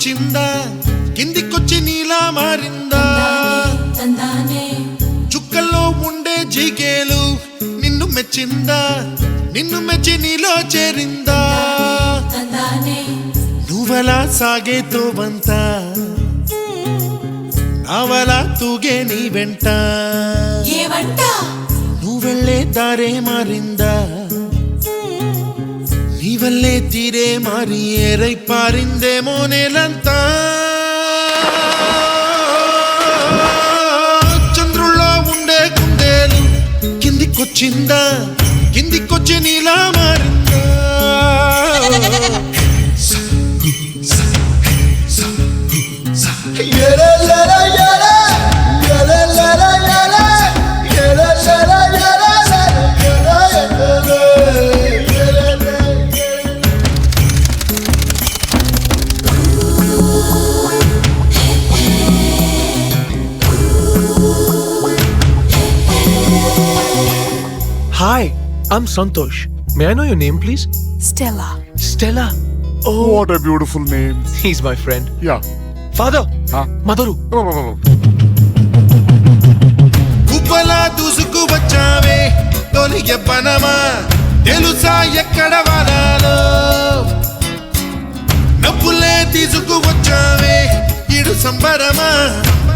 కిందికొచ్చిందా కిందికొచ్చి నీలా మారిందా చుక్కల్లో ఉండే జీకేలు నిన్ను మెచ్చిందా నిన్ను మెచ్చి నీలో చేరిందా నువ్వలా సాగే తోవంత నావలా తూగే నీ వెంట నువ్వెళ్ళే దారే మారిందా నీ వల్లే తీరే మారి ఏరై పారిందేమో నేలంతా చంద్రుల్లో ఉండే కుందేలు కిందికొచ్చిందా కిందికొచ్చి నీలా మారిందా Hi, I'm Santosh. May I know your name, please? Stella. Stella. Oh, what a beautiful name. He's my friend. Yeah. Father. Huh? Madaru. కుప్పలా దూసుకు వచ్చావే తొలి ఎవ్వనమా తెలుసా ఎక్కడ వాలాలో నవ్వులే తీసుకు వచ్చావే ఇడు సంబరమా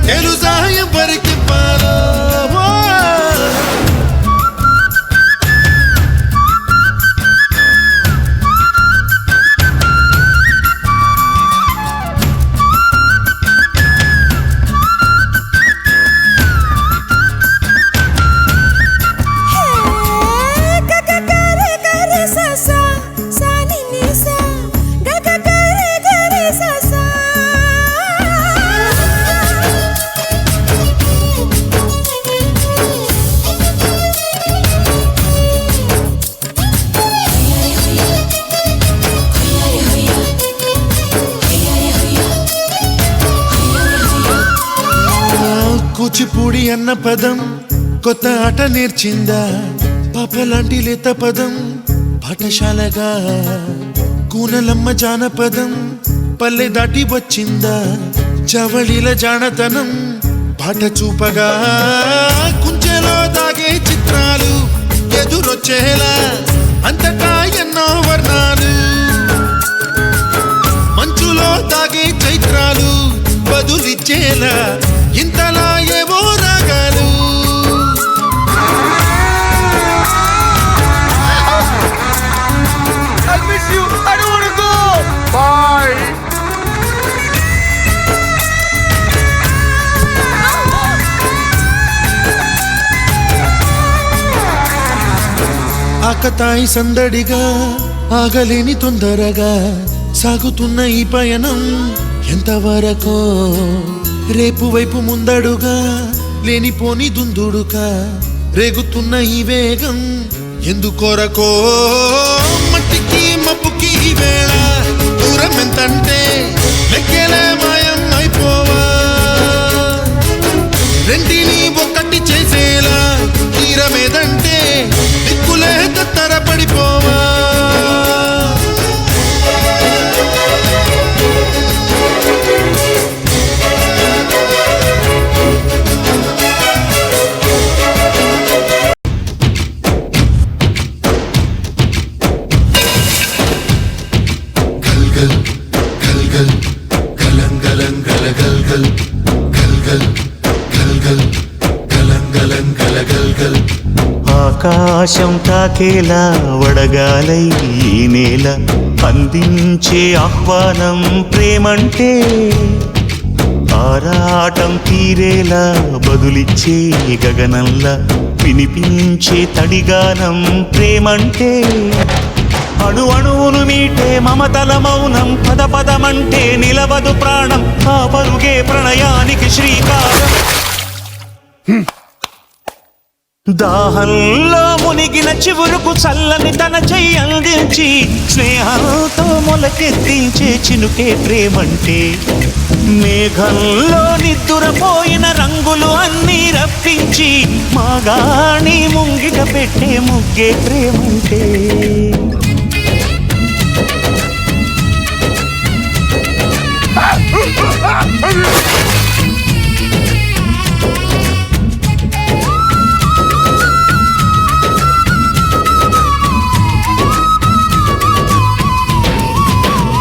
తెలుసా ఎవరికి పాలో కూచిపూడి అన్న పదం కొత్త ఆట నేర్చిందా పాపలాంటి లేత పదం పాఠశాలగా కూనలమ్మ జానపదం పల్లె దాటి వచ్చిందా చవళిల జానతనం పాట చూపగా కుంచెలో దాగే చిత్రాలు ఎదురొచ్చేలా అంతటా ఎన్నో వర్ణాలు మంచులో దాగే చైత్రాలు బదులిచ్చేలా ఇంతలా ఏవో రాగాలు I miss you. I don't want to go. Bye. ఆకతాయి సందడిగా ఆగలేని తొందరగా సాగుతున్న ఈ పయనం ఎంతవరకో రేపు వైపు ముందడుగా లేనిపోని దుందుడుగా రేగుతున్న ఈ వేగం ఎందుకొరకో మట్టికి మబ్బుకి ఈ వేళ దూరం ఎంతంటే లెక్కలే మాయం అయిపోవా రెండిని ఒక్కటి చేసేలా తీరమేదంటే దిక్కులే తత్తర పడిపోవా ఆకాశం తాకేలా వడగాలై ఈ నేల అందించే ఆహ్వానం ప్రేమంటే ఆరాటం తీరేలా బదులిచ్చే గగనంలా వినిపించే తడిగానం ప్రేమంటే అణు అణువును మీటే మమతల మౌనం పద పదమంటే నిలవదు ప్రాణం ఆ పరుగే ప్రణయానికి శ్రీకారం దాహంలో మునిగిన చివురుకు చల్లని తన చెయ్యి అందించి స్నేహంతో మొలకెత్తించే చినుకే ప్రేమంటే మేఘంలో నిద్దురపోయిన రంగులు అన్నీ రప్పించి మాగాణి ముంగిట పెట్టే ముగ్గే ప్రేమంటే